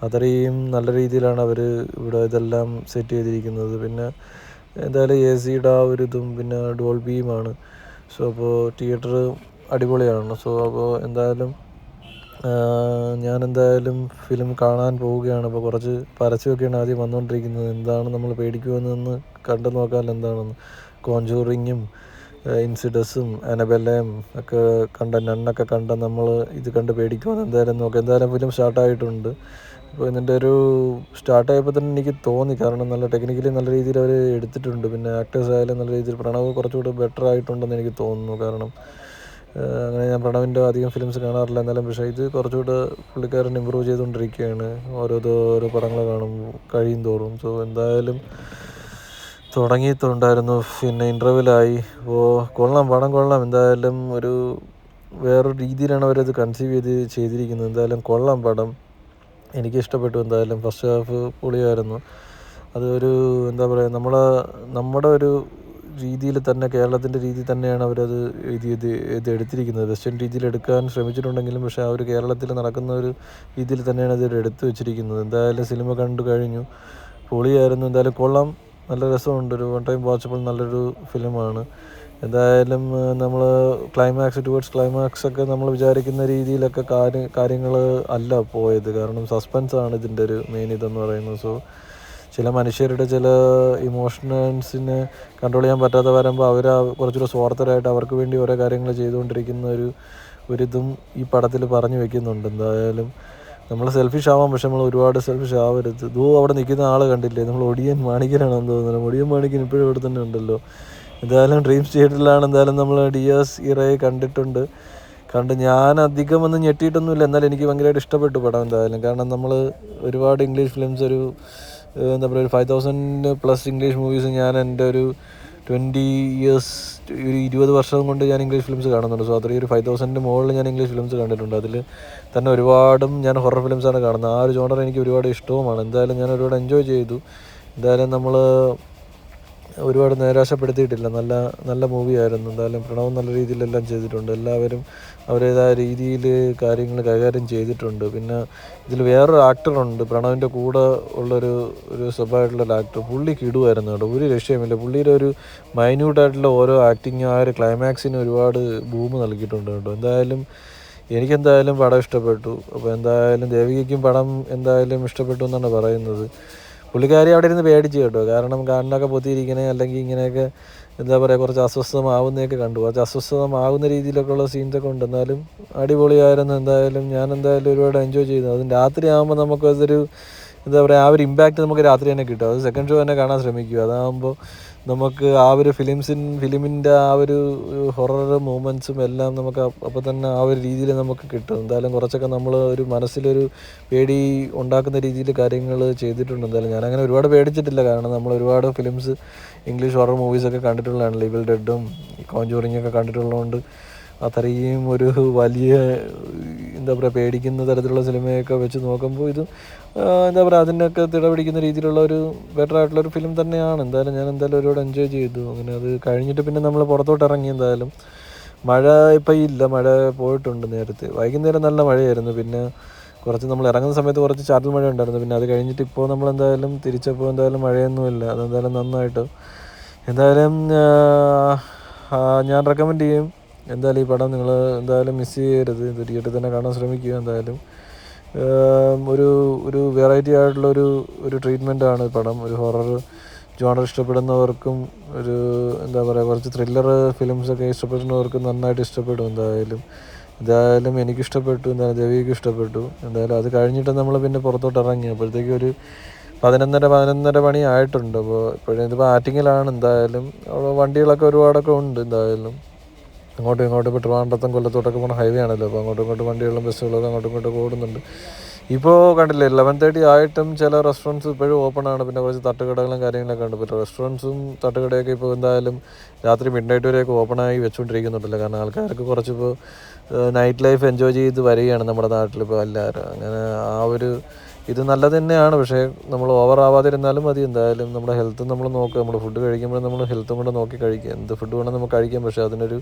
അത്രയും നല്ല രീതിയിലാണ് അവർ ഇവിടെ ഇതെല്ലാം സെറ്റ് ചെയ്തിരിക്കുന്നത്. പിന്നെ എന്തായാലും AC-യുടെ ആ ഒരു ഇതും പിന്നെ ഡോൾബിയുമാണ്. സോ അപ്പോൾ തിയേറ്റർ അടിപൊളിയാണ്. സോ അപ്പോൾ എന്തായാലും ഞാനെന്തായാലും ഫിലിം കാണാൻ പോവുകയാണ്. ഇപ്പോൾ കുറച്ച് പരസ്യമൊക്കെയാണ് ആദ്യം വന്നുകൊണ്ടിരിക്കുന്നത്. എന്താണ് നമ്മൾ പേടിക്കുമെന്നൊന്ന് കണ്ടു നോക്കാൻ എന്താണെന്ന്. കോഞ്ചൂറിങ്ങും ഇൻസിഡസും അനബെല്ലയും ഒക്കെ കണ്ട നണ്ണൊക്കെ കണ്ട നമ്മൾ ഇത് കണ്ട് പേടിക്കുമെന്ന് എന്തായാലും നോക്കാം. എന്തായാലും ഫിലിം സ്റ്റാർട്ടായിട്ടുണ്ട്. അപ്പോൾ ഇതിൻ്റെ ഒരു സ്റ്റാർട്ടായപ്പോൾ തന്നെ എനിക്ക് തോന്നി, കാരണം നല്ല ടെക്നിക്കലി നല്ല രീതിയിൽ അവർ എടുത്തിട്ടുണ്ട്. പിന്നെ ആക്ടേഴ്സ് ആയാലും നല്ല രീതിയിൽ പ്രണവ് കുറച്ചുകൂടി ബെറ്റർ ആയിട്ടുണ്ടെന്ന് എനിക്ക് തോന്നുന്നു. കാരണം അങ്ങനെ ഞാൻ പ്രണവിൻ്റെ അധികം ഫിലിംസ് കാണാറില്ല, എന്നാലും പക്ഷേ ഇത് കുറച്ചുകൂടെ പുള്ളിക്കാരൻ ഇമ്പ്രൂവ് ചെയ്തുകൊണ്ടിരിക്കുകയാണ് ഓരോ പടങ്ങൾ കഴിയും തോറും. സോ എന്തായാലും തുടങ്ങിയിട്ടുണ്ടായിരുന്നു, പിന്നെ ഇൻ്റർവെല്ലായി. അപ്പോൾ പടം കൊള്ളാം. എന്തായാലും ഒരു വേറൊരു രീതിയിലാണ് അവരത് കൺസീവ് ചെയ്തിരിക്കുന്നത്. എന്തായാലും കൊള്ളാം പടം, എനിക്കിഷ്ടപ്പെട്ടു. എന്തായാലും ഫസ്റ്റ് ഹാഫ് പൊളിയായിരുന്നു. അതൊരു എന്താ പറയുക, നമ്മുടെ ഒരു രീതിയിൽ തന്നെ, കേരളത്തിൻ്റെ രീതിയിൽ തന്നെയാണ് അവരത് ഇത് എടുത്തിരിക്കുന്നത്. വെസ്റ്റേൺ രീതിയിൽ എടുക്കാൻ ശ്രമിച്ചിട്ടുണ്ടെങ്കിലും പക്ഷേ ആ ഒരു കേരളത്തിൽ നടക്കുന്ന ഒരു രീതിയിൽ തന്നെയാണ് ഇത് എടുത്തു വെച്ചിരിക്കുന്നത്. എന്തായാലും സിനിമ കണ്ടു കഴിഞ്ഞു, പൊളിയായിരുന്നു. എന്തായാലും കൊള്ളാം, നല്ല രസമുണ്ട്. ഒരു വൺ ടൈം വാച്ചബിൾ നല്ലൊരു ഫിലിമാണ്. എന്തായാലും നമ്മൾ ടുവേർഡ്സ് ക്ലൈമാക്സ് ഒക്കെ നമ്മൾ വിചാരിക്കുന്ന രീതിയിലൊക്കെ കാര്യങ്ങൾ അല്ല പോയത്. കാരണം സസ്പെൻസാണ് ഇതിൻ്റെ ഒരു മെയിൻ ഇതെന്ന് പറയുന്നത്. സോ ചില മനുഷ്യരുടെ ചില ഇമോഷൻസിനെ കൺട്രോൾ ചെയ്യാൻ പറ്റാതെ വരുമ്പോൾ അവർ കുറച്ചുകൂടെ സ്വാർത്ഥരായിട്ട് അവർക്ക് വേണ്ടി ഓരോ കാര്യങ്ങൾ ചെയ്തുകൊണ്ടിരിക്കുന്ന ഒരിതും ഈ പടത്തിൽ പറഞ്ഞു വെക്കുന്നുണ്ട്. എന്തായാലും നമ്മൾ സെൽഫിഷ് ആവാം, പക്ഷെ നമ്മൾ ഒരുപാട് സെൽഫിഷ് ആവരുത്. അവിടെ നിൽക്കുന്ന ആൾ കണ്ടില്ലേ, നമ്മൾ ഒടിയൻ മാണിക്കനാണെന്ന് തോന്നുന്നത്. ഒടിയൻ മാണിക്കൻ ഇപ്പോഴും ഇവിടെ തന്നെ ഉണ്ടല്ലോ. എന്തായാലും ഡ്രീംസ് തിയേറ്ററിലാണ് എന്തായാലും നമ്മൾ ഡിയാസ് ഇറയെ കണ്ട് ഞാൻ അധികം ഒന്നും ഞെട്ടിയിട്ടൊന്നുമില്ല. എന്നാലും എനിക്ക് ഭയങ്കരമായിട്ട് ഇഷ്ടപ്പെട്ടു പടം എന്തായാലും. കാരണം നമ്മൾ ഒരുപാട് ഇംഗ്ലീഷ് ഫിലിംസ് എന്താ പറയുക, ഒരു 5000+ ഇംഗ്ലീഷ് മൂവീസ് ഞാൻ എൻ്റെ ഒരു 20 ഇയേഴ്സ്, ഒരു 20 വർഷം കൊണ്ട് ഞാൻ ഇംഗ്ലീഷ് ഫിലിംസ് കാണുന്നുണ്ട്. സോ അത്രയും ഒരു 5000 മുകളിൽ ഞാൻ ഇംഗ്ലീഷ് ഫിലിംസ് കണ്ടിട്ടുണ്ട്. അതിൽ തന്നെ ഒരുപാടും ഞാൻ ഹൊറർ ഫിലിംസാണ് കാണുന്നത്. ആ ഒരു ജോണർ എനിക്ക് ഒരുപാട് ഇഷ്ടവുമാണ്. എന്തായാലും ഞാൻ ഒരുപാട് എൻജോയ് ചെയ്തു. എന്തായാലും നമ്മൾ ഒരുപാട് നിരാശപ്പെടുത്തിയിട്ടില്ല. നല്ല മൂവിയായിരുന്നു. എന്തായാലും പ്രണവ് നല്ല രീതിയിലെല്ലാം ചെയ്തിട്ടുണ്ട്. എല്ലാവരും അവരുടേതായ രീതിയിൽ കാര്യങ്ങൾ കൈകാര്യം ചെയ്തിട്ടുണ്ട്. പിന്നെ ഇതിൽ വേറൊരു ആക്ടറുണ്ട് പ്രണവിൻ്റെ കൂടെ ഉള്ളൊരു സ്വഭാവമായിട്ടുള്ളൊരു ആക്ടർ. പുള്ളി കിടുവായിരുന്നു കേട്ടോ, ഒരു രക്ഷയുമില്ല. പുള്ളിയുടെ ഒരു മൈന്യൂട്ടായിട്ടുള്ള ഓരോ ആക്ടിങ് ആ ഒരു ക്ലൈമാക്സിന് ഒരുപാട് ബൂം നൽകിയിട്ടുണ്ട് കേട്ടോ. എന്തായാലും എനിക്കെന്തായാലും പടം ഇഷ്ടപ്പെട്ടു. അപ്പോൾ എന്തായാലും ദേവികയ്ക്കും പടം എന്തായാലും ഇഷ്ടപ്പെട്ടു എന്നാണ് പറയുന്നത്. പുള്ളിക്കാരി അവിടെ ഇരുന്ന് പേടിച്ചു കേട്ടോ, കാരണം കണ്ണൊക്കെ പൊത്തിയിരിക്കണേ, അല്ലെങ്കിൽ ഇങ്ങനെയൊക്കെ എന്താ പറയുക, കുറച്ച് അസ്വസ്ഥമാവുന്നതൊക്കെ കണ്ടു. കുറച്ച് അസ്വസ്ഥമാകുന്ന രീതിയിലൊക്കെ ഉള്ള സീൻസൊക്കെ ഉണ്ട്. എന്നാലും അടിപൊളിയായിരുന്നു. എന്തായാലും ഞാൻ ഒരുപാട് എൻജോയ് ചെയ്തു. അതും രാത്രി ആകുമ്പോൾ നമുക്കതൊരു എന്താ പറയുക, ആ ഒരു ഇമ്പാക്റ്റ് നമുക്ക് രാത്രി തന്നെ കിട്ടും. അത് സെക്കൻഡ് ഷോ തന്നെ കാണാൻ ശ്രമിക്കുക. അതാകുമ്പോൾ നമുക്ക് ആ ഒരു ഫിലിമിൻ്റെ ആ ഒരു ഹൊറർ മൂമെൻറ്റ്സും എല്ലാം നമുക്ക് അപ്പോൾ തന്നെ ആ ഒരു രീതിയിൽ നമുക്ക് കിട്ടും. എന്തായാലും കുറച്ചൊക്കെ നമ്മൾ ഒരു മനസ്സിലൊരു പേടി ഉണ്ടാക്കുന്ന രീതിയിൽ കാര്യങ്ങൾ ചെയ്തിട്ടുണ്ട്. എന്തായാലും ഞാനങ്ങനെ ഒരുപാട് പേടിച്ചിട്ടില്ല, കാരണം നമ്മൾ ഒരുപാട് ഫിലിംസ് ഇംഗ്ലീഷ് ഹൊറർ മൂവീസൊക്കെ കണ്ടിട്ടുള്ളതാണ്. ഈവിൾ ഡെഡും കോഞ്ചൂറിങ്ങൊക്കെ കണ്ടിട്ടുള്ളതുകൊണ്ട് അത്രയും ഒരു വലിയ എന്താ പറയുക, പേടിക്കുന്ന തരത്തിലുള്ള സിനിമയൊക്കെ വെച്ച് നോക്കുമ്പോൾ ഇത് എന്താ പറയുക, അതിനൊക്കെ തിടപിടിക്കുന്ന രീതിയിലുള്ള ഒരു ബെറ്റർ ആയിട്ടുള്ളൊരു ഫിലിം തന്നെയാണ്. എന്തായാലും ഞാൻ ഒരുപാട് എൻജോയ് ചെയ്തു. അങ്ങനെ അത് കഴിഞ്ഞിട്ട് പിന്നെ നമ്മൾ പുറത്തോട്ട് ഇറങ്ങി. എന്തായാലും മഴ ഇപ്പം ഇല്ല, മഴ പോയിട്ടുണ്ട് നേരത്തെ. വൈകുന്നേരം നല്ല മഴയായിരുന്നു. പിന്നെ കുറച്ച് നമ്മൾ ഇറങ്ങുന്ന സമയത്ത് കുറച്ച് ചാറ്റൽ മഴ ഉണ്ടായിരുന്നു. പിന്നെ അത് കഴിഞ്ഞിട്ട് ഇപ്പോൾ നമ്മൾ തിരിച്ചപ്പോൾ മഴയൊന്നുമില്ല. അതെന്തായാലും നന്നായിട്ട്. എന്തായാലും ഞാൻ റെക്കമെൻഡ് ചെയ്യും. എന്തായാലും ഈ പടം നിങ്ങൾ എന്തായാലും മിസ് ചെയ്യരുത്. ഇത് തിയേറ്ററിൽ തന്നെ കാണാൻ ശ്രമിക്കുക. എന്തായാലും ഒരു വെറൈറ്റി ആയിട്ടുള്ളൊരു ട്രീറ്റ്മെൻറ്റാണ് ഈ പടം. ഒരു ഹൊറർ ജോണർ ഇഷ്ടപ്പെടുന്നവർക്കും ഒരു എന്താ പറയുക, കുറച്ച് ത്രില്ലർ ഫിലിംസൊക്കെ ഇഷ്ടപ്പെടുന്നവർക്കും നന്നായിട്ട് ഇഷ്ടപ്പെടും. എന്തായാലും എനിക്കിഷ്ടപ്പെട്ടു. എന്തായാലും ദേവിക്ക് ഇഷ്ടപ്പെട്ടു. എന്തായാലും അത് കഴിഞ്ഞിട്ട് നമ്മൾ പിന്നെ പുറത്തോട്ട് ഇറങ്ങി. അപ്പോഴത്തേക്കും ഒരു 11:30 മണി ആയിട്ടുണ്ട്. അപ്പോൾ ഇതിപ്പോൾ ആറ്റിങ്ങിലാണ്. എന്തായാലും അവിടെ വണ്ടികളൊക്കെ ഒരുപാടൊക്കെ ഉണ്ട്. എന്തായാലും അങ്ങോട്ടും ഇപ്പോൾ ട്രിവാൻഡ്രത്തും കൊല്ലത്തോട്ടൊക്കെ പോകുന്ന ഹൈവേ ആണല്ലോ. അപ്പോൾ അങ്ങോട്ടും ബസ്സുകളും അങ്ങോട്ടും ഓടുന്നുണ്ട്. ഇപ്പോൾ കണ്ടില്ലേ, 11:30 ആയിട്ടും ചില റെസ്റ്റോറൻറ്റ്സ് ഇപ്പോഴും ഓപ്പൺ ആണ്. പിന്നെ കുറച്ച് തട്ടുകടകളും കാര്യങ്ങളൊക്കെ ഉണ്ട്. ഇപ്പോൾ റെസ്റ്റോറൻറ്റ്സും തട്ടുകടയൊക്കെ ഇപ്പോൾ എന്തായാലും രാത്രി മിഡ്നൈറ്റ് വരെയൊക്കെ ഓപ്പണായി വെച്ചുകൊണ്ടിരിക്കുന്നുണ്ടല്ലോ. കാരണം ആൾക്കാർക്ക് കുറച്ചിപ്പോൾ നൈറ്റ് ലൈഫ് എൻജോയ് ചെയ്ത് വരികയാണ് നമ്മുടെ നാട്ടിലിപ്പോൾ എല്ലാവരും. അങ്ങനെ ഇത് നല്ലത് തന്നെയാണ്. പക്ഷേ നമ്മൾ ഓവർ ആവാതിരുന്നാലും മതി. എന്തായാലും നമ്മുടെ ഹെൽത്ത് നമ്മൾ നോക്കുക. നമ്മൾ ഫുഡ് കഴിക്കുമ്പോൾ നമ്മൾ ഹെൽത്തും കൂടെ നോക്കി കഴിക്കുക. എന്ത് ഫുഡ് വേണം നമുക്ക് കഴിക്കാം, പക്ഷേ അതിനൊരു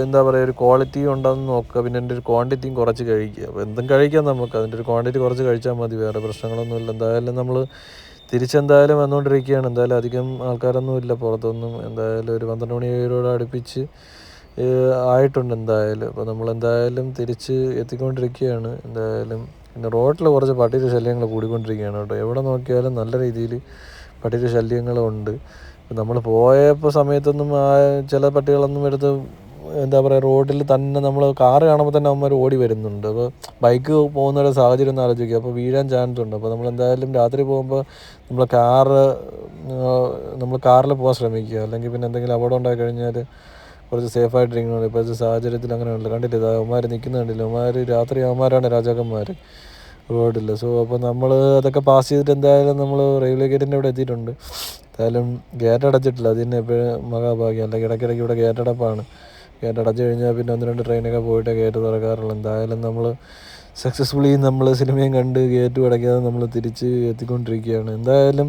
എന്താ പറയുക, ഒരു ക്വാളിറ്റി ഉണ്ടെന്ന് നോക്കുക. പിന്നെ അതിൻ്റെ ഒരു ക്വാണ്ടിറ്റിയും കുറച്ച് കഴിക്കുക. അപ്പോൾ എന്തും കഴിക്കാം നമുക്ക്, അതിൻ്റെ ഒരു ക്വാണ്ടിറ്റി കുറച്ച് കഴിച്ചാൽ മതി, വേറെ പ്രശ്നങ്ങളൊന്നുമില്ല. എന്തായാലും നമ്മൾ തിരിച്ചെന്തായാലും വന്നുകൊണ്ടിരിക്കുകയാണ്. എന്തായാലും അധികം ആൾക്കാരൊന്നും ഇല്ല പുറത്തൊന്നും. എന്തായാലും ഒരു 12 മണിയോട് അടുപ്പിച്ച് ആയിട്ടുണ്ട് എന്തായാലും. അപ്പോൾ നമ്മളെന്തായാലും തിരിച്ച് എത്തിക്കൊണ്ടിരിക്കുകയാണ് എന്തായാലും. പിന്നെ റോഡിൽ കുറച്ച് പട്ടിയുടെ ശല്യങ്ങൾ കൂടിക്കൊണ്ടിരിക്കുകയാണ് കേട്ടോ. എവിടെ നോക്കിയാലും നല്ല രീതിയിൽ പട്ടിയുടെ ശല്യങ്ങളുണ്ട്. നമ്മൾ പോയപ്പോൾ സമയത്തൊന്നും ചില പട്ടികളൊന്നും എടുത്ത് എന്താ പറയുക, റോഡിൽ തന്നെ നമ്മൾ കാറ് കാണുമ്പോൾ തന്നെ അവന്മാർ ഓടി വരുന്നുണ്ട്. അപ്പോൾ ബൈക്ക് പോകുന്ന ഒരു സാഹചര്യം ഒന്ന് ആലോചിക്കുക. അപ്പോൾ വീഴാൻ ചാൻസ് ഉണ്ട്. അപ്പോൾ നമ്മളെന്തായാലും രാത്രി പോകുമ്പോൾ നമ്മൾ കാറിൽ പോകാൻ ശ്രമിക്കുക. അല്ലെങ്കിൽ പിന്നെ എന്തെങ്കിലും അപകടം ഉണ്ടായി കഴിഞ്ഞാൽ കുറച്ച് സേഫായിട്ടിരിക്കണം. ഇപ്പോഴത്തെ സാഹചര്യത്തിൽ അങ്ങനെയുണ്ട്. കണ്ടില്ല, അവന്മാർ നിൽക്കുന്ന കണ്ടില്ല. അവന്മാർ രാത്രി അവന്മാരാണ് രാജാക്കന്മാർ റോഡിൽ. സോ അപ്പോൾ നമ്മൾ അതൊക്കെ പാസ് ചെയ്തിട്ട് എന്തായാലും നമ്മൾ റെയിൽവേ ഗേറ്റിൻ്റെ അവിടെ എത്തിയിട്ടുണ്ട്. എന്തായാലും ഗേറ്റ് അടച്ചിട്ടില്ല. അതിന് എപ്പോഴും മഹാഭാഗ്യം. അല്ലെങ്കിൽ ഇടയ്ക്കിടയ്ക്ക് ഇവിടെ ഗേറ്റ് അടപ്പാണ്. ഗേറ്റ് അടച്ചു കഴിഞ്ഞാൽ പിന്നെ 1-2 ട്രെയിനൊക്കെ പോയിട്ട് ഗേറ്റ് തുറക്കാറുള്ളൂ. എന്തായാലും നമ്മൾ സക്സസ്ഫുള്ളി നമ്മൾ സിനിമയും കണ്ട് ഗേറ്റും അടയ്ക്കാതെ നമ്മൾ തിരിച്ച് എത്തിക്കൊണ്ടിരിക്കുകയാണ്. എന്തായാലും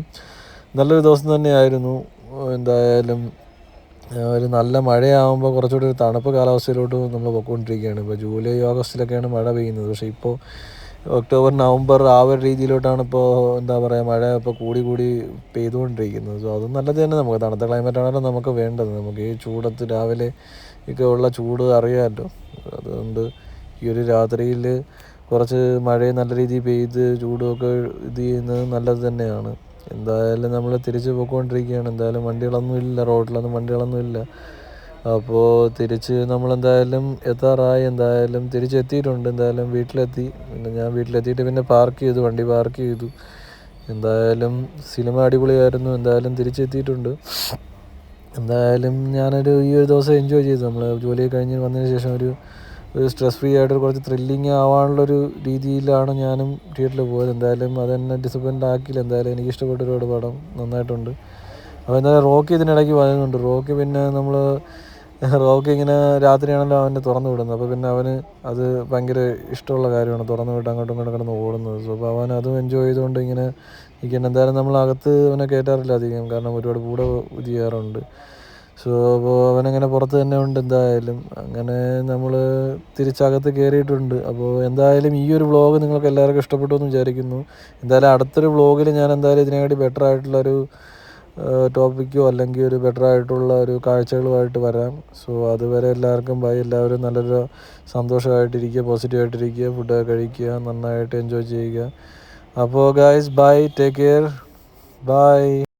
നല്ലൊരു ദിവസം തന്നെയായിരുന്നു. എന്തായാലും ഒരു നല്ല മഴയാകുമ്പോൾ കുറച്ചുകൂടി ഒരു തണുപ്പ് കാലാവസ്ഥയിലോട്ട് നമ്മൾ പോയിക്കൊണ്ടിരിക്കുകയാണ്. ഇപ്പോൾ ജൂലൈ ഓഗസ്റ്റിലൊക്കെയാണ് മഴ പെയ്യുന്നത്. പക്ഷേ ഇപ്പോൾ ഒക്ടോബർ നവംബർ ആ ഒരു രീതിയിലോട്ടാണ് ഇപ്പോൾ എന്താ പറയുക, മഴ ഇപ്പോൾ കൂടി പെയ്തുകൊണ്ടിരിക്കുന്നത്. സോ അതും നല്ലത് തന്നെ. നമുക്ക് തണുത്ത ക്ലൈമറ്റാണല്ലോ നമുക്ക് വേണ്ടത്. നമുക്ക് ഈ ചൂടത്ത് രാവിലെ ഒക്കെ ഉള്ള ചൂട് അറിയാമല്ലോ. അതുകൊണ്ട് ഈ ഒരു രാത്രിയിൽ കുറച്ച് മഴയും നല്ല രീതിയിൽ പെയ്ത് ചൂടുമൊക്കെ ഇത് ചെയ്യുന്നത് നല്ലത് തന്നെയാണ്. എന്തായാലും നമ്മൾ തിരിച്ച് പോയിക്കൊണ്ടിരിക്കുകയാണ്. എന്തായാലും വണ്ടികളൊന്നും ഇല്ല, റോഡിലൊന്നും വണ്ടികളൊന്നും ഇല്ല. അപ്പോൾ തിരിച്ച് നമ്മളെന്തായാലും എത്താറായി. എന്തായാലും തിരിച്ചെത്തിയിട്ടുണ്ട്. എന്തായാലും വീട്ടിലെത്തി. പിന്നെ ഞാൻ വീട്ടിലെത്തിയിട്ട് പിന്നെ വണ്ടി പാർക്ക് ചെയ്തു. എന്തായാലും സിനിമ അടിപൊളിയായിരുന്നു. എന്തായാലും തിരിച്ചെത്തിയിട്ടുണ്ട്. എന്തായാലും ഈ ഒരു ദിവസം എൻജോയ് ചെയ്തു. നമ്മൾ ജോലി കഴിഞ്ഞ് വന്നതിന് ശേഷം ഒരു സ്ട്രെസ് ഫ്രീ ആയിട്ട് കുറച്ച് ത്രില്ലിങ് ആവാനുള്ളൊരു രീതിയിലാണ് ഞാനും തിയേറ്ററിൽ പോയത്. എന്തായാലും അതെന്നെ ഡിസപ്പോയിൻ്റ് ആക്കിയില്ല. എന്തായാലും എനിക്ക് ഇഷ്ടപ്പെട്ട ഒരുപാട് പടം നന്നായിട്ടുണ്ട്. അപ്പോൾ എന്തായാലും റോക്കി ഇതിനിടയ്ക്ക് പറയുന്നുണ്ട്. റോക്കി ഇങ്ങനെ രാത്രിയാണല്ലോ അവനെ തുറന്നു വിടുന്നത്. അപ്പോൾ പിന്നെ അവന് അത് ഭയങ്കര ഇഷ്ടമുള്ള കാര്യമാണ്, തുറന്നു വിട്ട് അങ്ങോട്ടും ഇങ്ങോട്ടും കിടന്ന് ഓടുന്നത്. സോ അപ്പോൾ അവൻ അതും എൻജോയ് ചെയ്തുകൊണ്ട് ഇങ്ങനെ ഇരിക്കണം. എന്തായാലും നമ്മളകത്ത് അവനെ കയറ്റാറില്ല അധികം, കാരണം ഒരുപാട് കൂടെ ചെയ്യാറുണ്ട്. സോ അപ്പോൾ അവനങ്ങനെ പുറത്ത് തന്നെ ഉണ്ട്. എന്തായാലും അങ്ങനെ നമ്മൾ തിരിച്ചകത്ത് കയറിയിട്ടുണ്ട്. അപ്പോൾ എന്തായാലും ഈ ഒരു വ്ളോഗ് നിങ്ങൾക്ക് എല്ലാവർക്കും ഇഷ്ടപ്പെട്ടു എന്ന് വിചാരിക്കുന്നു. എന്തായാലും അടുത്തൊരു വ്ളോഗിൽ ഞാൻ എന്തായാലും ഇതിനെക്കാട്ടി ബെറ്റർ ആയിട്ടുള്ളൊരു ടോപ്പിക്കോ അല്ലെങ്കിൽ ഒരു ബെറ്റർ ആയിട്ടുള്ള ഒരു കാഴ്ചകളുമായിട്ട് വരാം. സോ അതുവരെ എല്ലാവർക്കും ബൈ. എല്ലാവരും നല്ലൊരു സന്തോഷമായിട്ടിരിക്കുക, പോസിറ്റീവായിട്ടിരിക്കുക, ഫുഡൊക്കെ കഴിക്കുക, നന്നായിട്ട് എൻജോയ് ചെയ്യുക. അപ്പോൾ guys bye, take care, by.